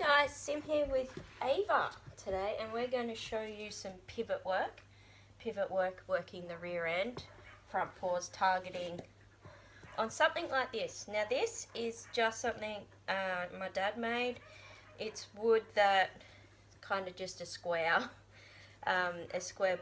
guys, Sim here with Ava today, and we're going to show you some pivot work. Pivot work, working the rear end, front paws targeting on something like this. Now this is just something my dad made. It's wood that kind of just a square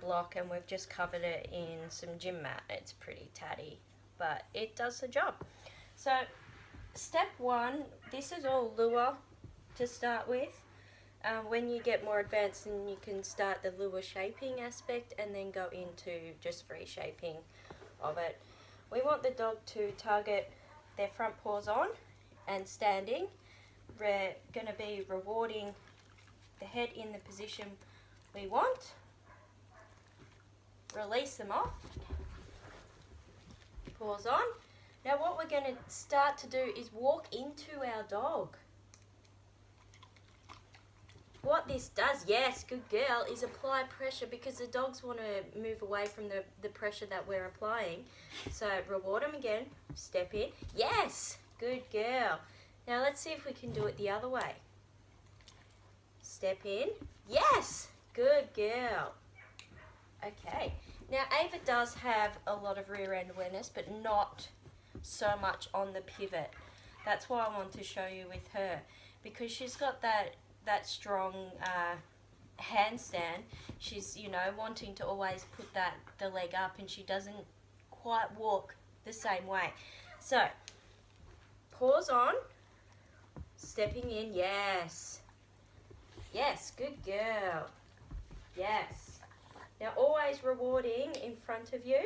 block, and we've just covered it in some gym mat. It's pretty tatty, but it does the job. So step one, this is all lure to start with. When you get more advanced, then you can start the lure shaping aspect and then go into just free shaping of it. We want the dog to target their front paws on and standing. We're going to be rewarding the head in the position we want. Release them off. Paws on. Now what we're going to start to do is walk into our dog. What this does, yes, good girl, is apply pressure, because the dogs want to move away from the pressure that we're applying. So reward them again, step in, yes, good girl. Now let's see if we can do it the other way. Step in, yes, good girl. Okay, now Ava does have a lot of rear end awareness, but not so much on the pivot. That's why I want to show you with her, because she's got that strong handstand. She's, you know, wanting to always put the leg up, and she doesn't quite walk the same way. So paws on, stepping in, yes, yes, good girl, yes. Now always rewarding in front of you,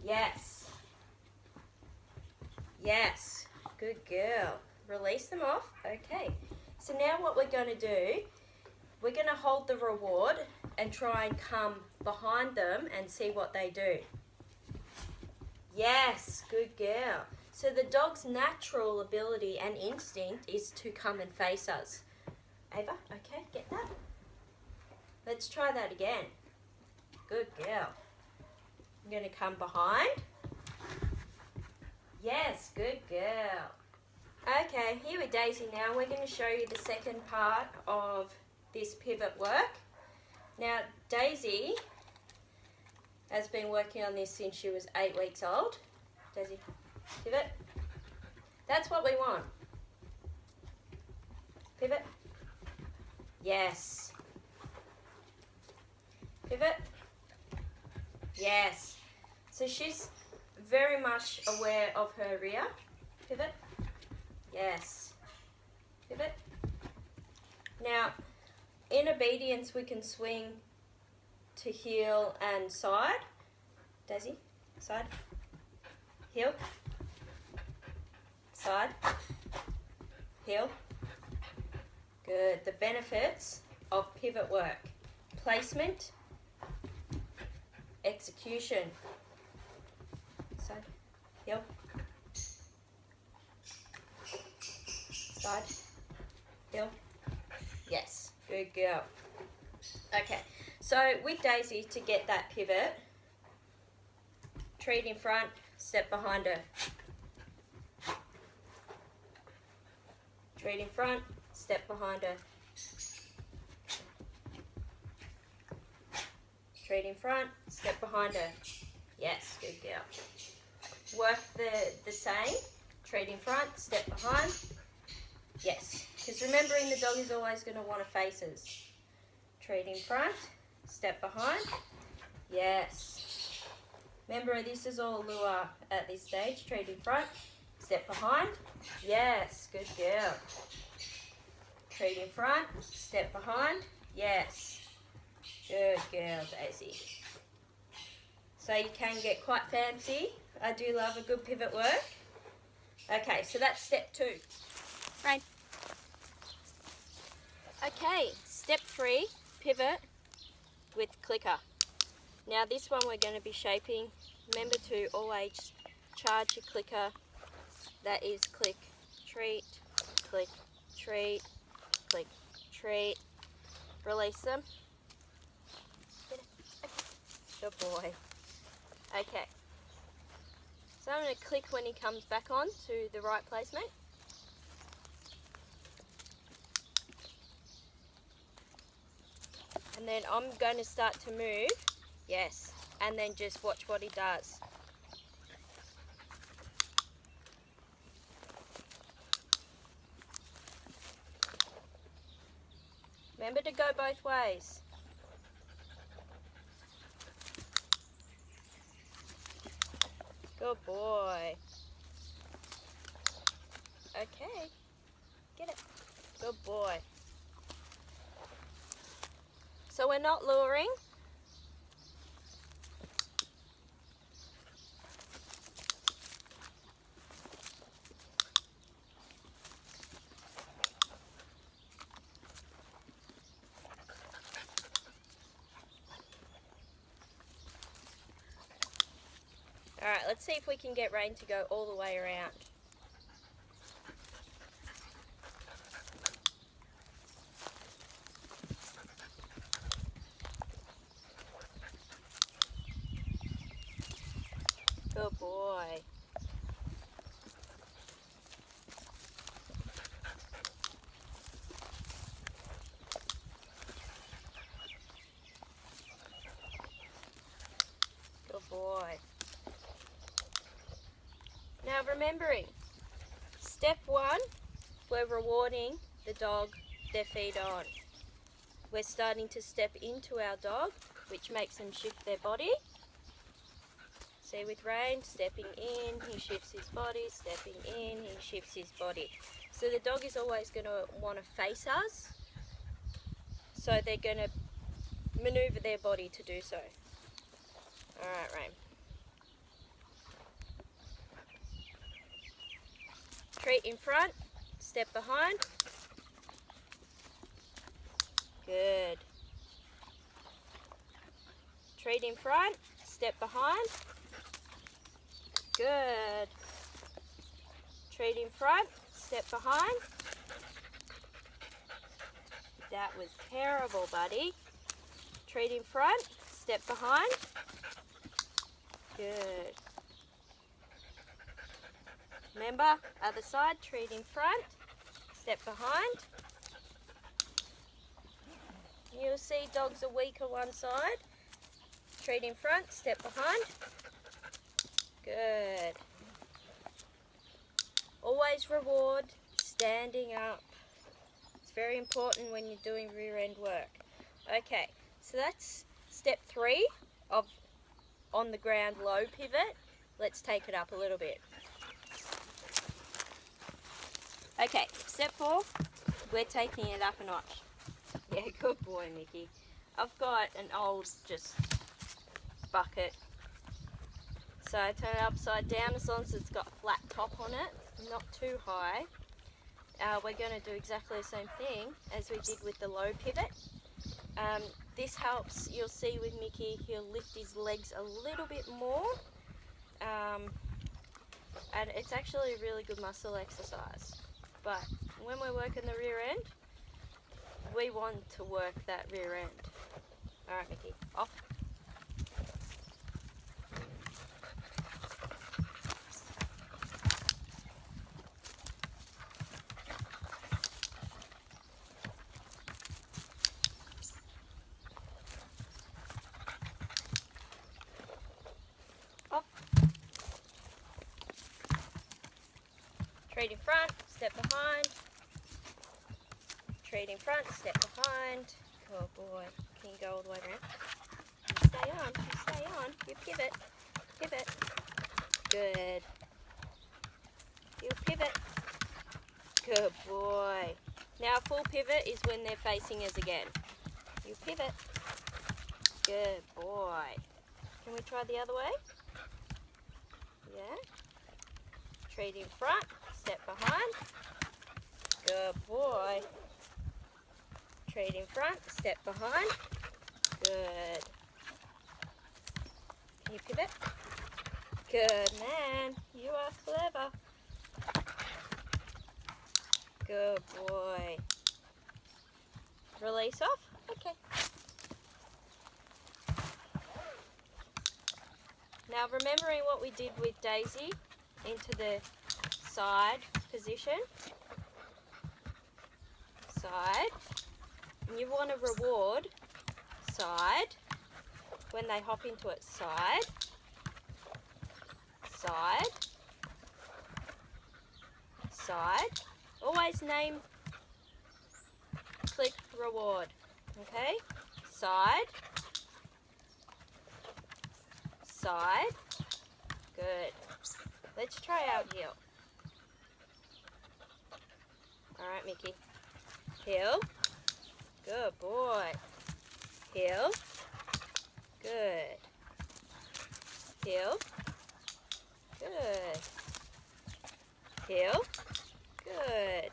yes, yes, good girl. Release them off. Okay, so now what we're going to do, we're going to hold the reward and try and come behind them and see what they do. Yes, good girl. So the dog's natural ability and instinct is to come and face us. Ava, okay, get that? Let's try that again. Good girl. I'm going to come behind. Yes, good girl. Okay, here with Daisy now. We're going to show you the second part of this pivot work. Now, Daisy has been working on this since she was 8 weeks old. Daisy, pivot. That's what we want. Pivot. Yes. Pivot. Yes. So she's very much aware of her rear. Pivot. Yes. Pivot. Now, in obedience, we can swing to heel and side. Daisy, side. Heel. Side. Heel. Good. The benefits of pivot work. Placement. Execution. Side. Heel. Side, heel, yes, good girl. Okay, so with Daisy, to get that pivot, treat in front, step behind her. Treat in front, step behind her. Treat in front, step behind her. Yes, good girl. Work the same, treat in front, step behind. Yes, because remembering the dog is always going to want to face us. Treat in front, step behind. Yes. Remember, this is all lure at this stage. Treat in front, step behind. Yes, good girl. Treat in front, step behind. Yes. Good girl, Daisy. So you can get quite fancy. I do love a good pivot work. Okay, so that's step 2. Right. Okay, step 3, pivot with clicker. Now this one we're going to be shaping. Remember to always charge your clicker. That is click, treat, click, treat, click, treat. Release them. Good boy. Okay. So I'm going to click when he comes back on to the right placement. And then I'm going to start to move. Yes. And then just watch what he does. Remember to go both ways. Good boy. Okay. Get it. Good boy. So we're not luring. Alright, let's see if we can get Rain to go all the way around. Good boy. Good boy. Now remembering, step one, we're rewarding the dog their feed on. We're starting to step into our dog, which makes them shift their body. See with Rain, stepping in, he shifts his body, stepping in, he shifts his body. So the dog is always going to want to face us, so they're going to maneuver their body to do so. Alright, Rain. Treat in front, step behind. Good. Treat in front, step behind. Good. Treat in front, step behind. That was terrible, buddy. Treat in front, step behind. Good. Remember, other side, treat in front, step behind. You'll see dogs are weaker one side. Treat in front, step behind. Good. Always reward standing up. It's very important when you're doing rear end work. Okay, so that's step 3 of on the ground low pivot. Let's take it up a little bit. Okay, step 4, we're taking it up a notch. Yeah, good boy, Mickey. I've got an old just bucket. So I turn it upside down as long as it's got a flat top on it, not too high. We're going to do exactly the same thing as we did with the low pivot. This helps, you'll see with Mickey, he'll lift his legs a little bit more. And it's actually a really good muscle exercise. But when we're working the rear end, we want to work that rear end. Alright, Mickey, off. Off. Treat in front, step behind. Treat in front, step behind. Oh boy, can you go all the way around? You stay on, you stay on. You pivot, pivot. Good. You pivot. Good boy. Now full pivot is when they're facing us again. You pivot. Good boy. Can we try the other way? Yeah. Treat in front, step behind. Good boy. Treat in front, step behind. Good. Can you pivot? Good man. You are clever. Good boy. Release off? Okay. Now remembering what we did with Daisy into the side position. Side. And you want to reward side. When they hop into it, side, side, side. Always name, click, reward. Okay? Side, side. Good. Let's try out heel. Alright, Mickey. Heel. Good boy. Heel. Good. Heel. Good. Heel. Good.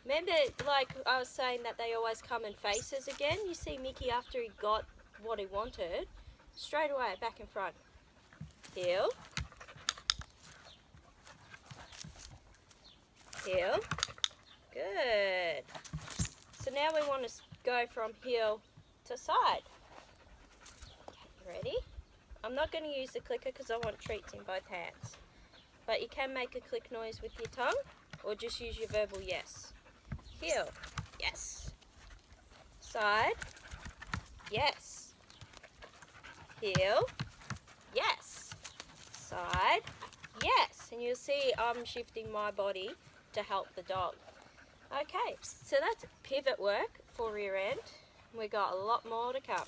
Remember, like I was saying, that they always come in faces again? You see Mickey, after he got what he wanted, straight away, back in front. Heel. Heel. Good. So now we want to go from heel to side. Okay, you ready? I'm not going to use the clicker because I want treats in both hands. But you can make a click noise with your tongue, or just use your verbal yes. Heel. Yes. Side. Yes. Heel. Yes. Side. Yes. And you'll see I'm shifting my body to help the dog. Okay, so that's pivot work for rear end. We got a lot more to come.